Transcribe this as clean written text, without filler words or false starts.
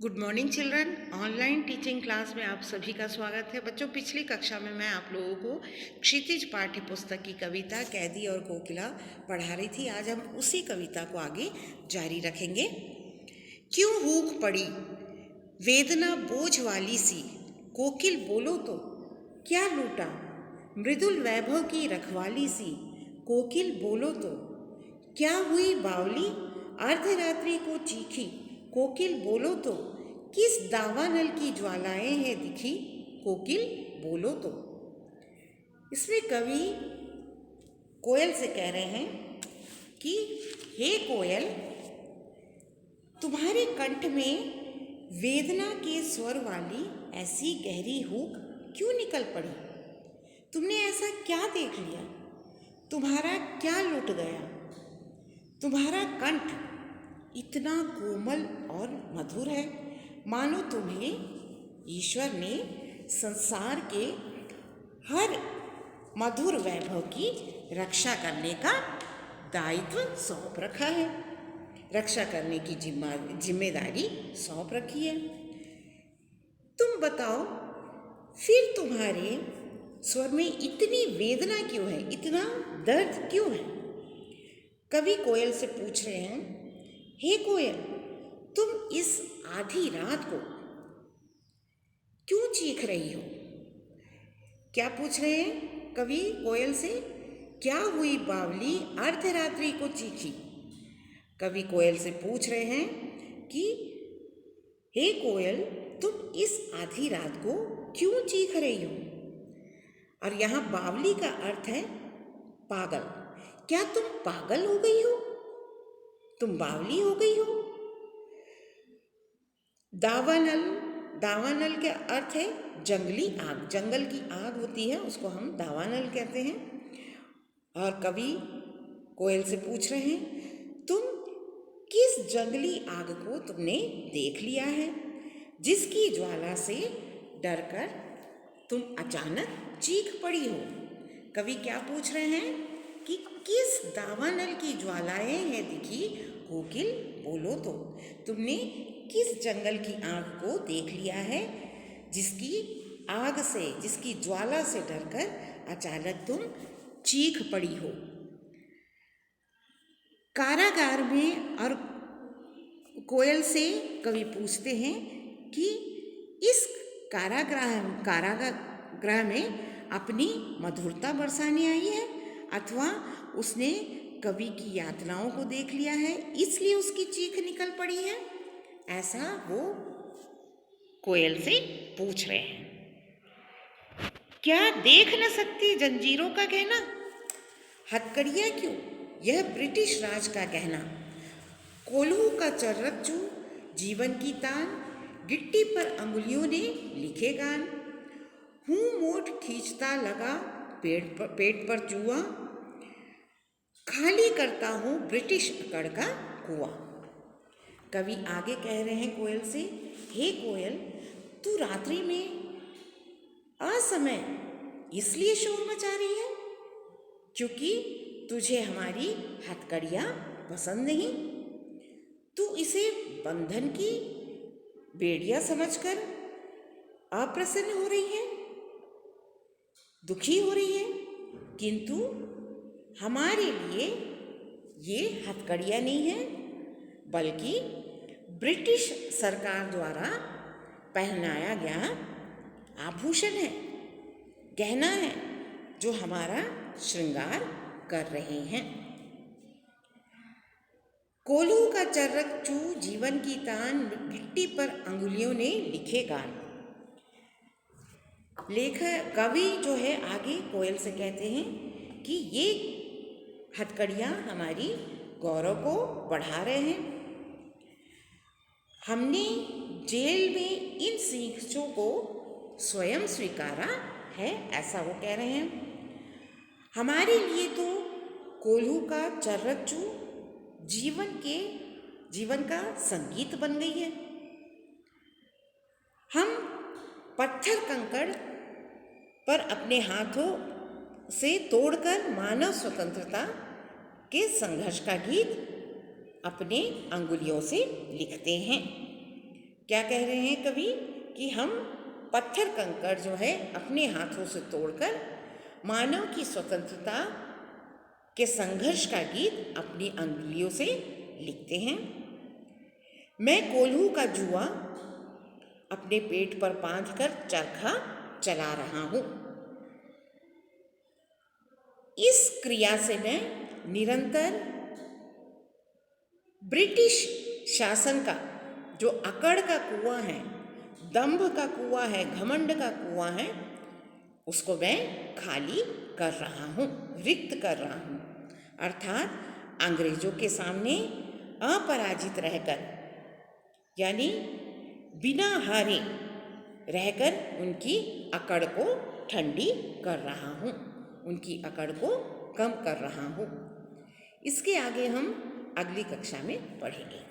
Good morning children. Online teaching class में आप सभी का स्वागत है। बच्चों, पिछली कक्षा में मैं आप लोगों को क्षितिज पाठ्य पुस्तक की कविता कैदी और कोकिला पढ़ा रही थी। आज हम उसी कविता को आगे जारी रखेंगे। क्यों हूक पड़ी वेदना बोझ वाली सी, कोकिल बोलो तो क्या लूटा मृदुल वैभव की रखवाली सी, कोकिल बोलो तो क्या हुई बावली अर्धरात्रि को चीखी, कोकिल बोलो तो किस दावानल की ज्वालाएं हैं दिखी, कोकिल बोलो तो। इसमें कवि कोयल से कह रहे हैं कि हे कोयल, तुम्हारे कंठ में वेदना के स्वर वाली ऐसी गहरी हूक क्यों निकल पड़ी? तुमने ऐसा क्या देख लिया? तुम्हारा क्या लुट गया? तुम्हारा कंठ इतना कोमल और मधुर है, मानो तुम्हें ईश्वर ने संसार के हर मधुर वैभव की रक्षा करने का दायित्व सौंप रखा है, रक्षा करने की जिम्मेदारी सौंप रखी है। तुम बताओ, फिर तुम्हारे स्वर में इतनी वेदना क्यों है, इतना दर्द क्यों है? कवि कोयल से पूछ रहे हैं, हे कोयल, तुम इस आधी रात को क्यों चीख रही हो? क्या पूछ रहे हैं कवि कोयल से? क्या हुई बावली अर्धरात्रि को चीखी? कवि कोयल से पूछ रहे हैं कि हे कोयल, तुम इस आधी रात को क्यों चीख रही हो? और यहाँ बावली का अर्थ है पागल। क्या तुम पागल हो गई हो? तुम बावली हो गई हो? दावानल, दावानल का अर्थ है जंगली आग। जंगल की आग होती है, उसको हम दावानल कहते हैं। और कवि कोयल से पूछ रहे हैं, तुम किस जंगली आग को तुमने देख लिया है जिसकी ज्वाला से डरकर तुम अचानक चीख पड़ी हो? कवि क्या पूछ रहे हैं कि किस दावानल की ज्वालाएं हैं दिखी, कोकिल बोलो तो। तुमने किस जंगल की आग को देख लिया है जिसकी आग से, जिसकी ज्वाला से डरकर अचानक तुम चीख पड़ी हो? कारागार में और कोयल से कवि पूछते हैं कि इस कारागृह में अपनी मधुरता बरसाने आई है, अथवा उसने कवि की यातनाओं को देख लिया है इसलिए उसकी चीख निकल पड़ी है? ऐसा वो कोयल से पूछ रहे हैं। क्या देख न सकती जंजीरों का कहना? हथकड़ियाँ क्यों, यह ब्रिटिश राज का कहना। कोल्हू का चर्रच्चू जीवन की तान, गिट्टी पर अंगुलियों ने लिखे गान। हूँ मोट खींचता लगा पेट पर चूहा, खाली करता हूँ ब्रिटिश अकड़ का कुआं। कवि आगे कह रहे हैं कोयल से, हे कोयल, तू रात्रि में असमय इसलिए शोर मचा रही है क्योंकि तुझे हमारी हथकड़ियाँ पसंद नहीं। तू इसे बंधन की बेड़ियाँ समझकर अप्रसन्न हो रही है, दुखी हो रही है, किंतु हमारे लिए ये हथकड़ियाँ नहीं है, बल्कि ब्रिटिश सरकार द्वारा पहनाया गया आभूषण है, गहना है, जो हमारा श्रृंगार कर रहे हैं। कोल्हू का चर्रच्चू जीवन की तान, गिट्टी पर अंगुलियों ने लिखे गान। लेखक कवि जो है आगे कोयल से कहते हैं कि ये हथकड़ियाँ हमारी गौरव को बढ़ा रहे हैं। हमने जेल में इन सीखों को स्वयं स्वीकारा है, ऐसा वो कह रहे हैं। हमारे लिए तो कोल्हू का चर्रच्चू जीवन का संगीत बन गई है। हम पत्थर कंकड़ पर अपने हाथों से तोड़कर मानव स्वतंत्रता के संघर्ष का गीत अपने अंगुलियों से लिखते हैं। क्या कह रहे हैं कवि कि हम पत्थर कंकड़ जो है अपने हाथों से तोड़कर मानव की स्वतंत्रता के संघर्ष का गीत अपनी अंगुलियों से लिखते हैं। मैं कोल्हू का जुआ अपने पेट पर बांधकर चरखा चला रहा हूँ। इस क्रिया से मैं निरंतर ब्रिटिश शासन का जो अकड़ का कुआं है, दंभ का कुआं है, घमंड का कुआं है, उसको मैं खाली कर रहा हूँ, रिक्त कर रहा हूँ। अर्थात अंग्रेजों के सामने अपराजित रहकर, यानी बिना हारे रहकर उनकी अकड़ को ठंडी कर रहा हूँ, उनकी अकड़ को कम कर रहा हूँ। इसके आगे हम अगली कक्षा में पढ़ेंगे।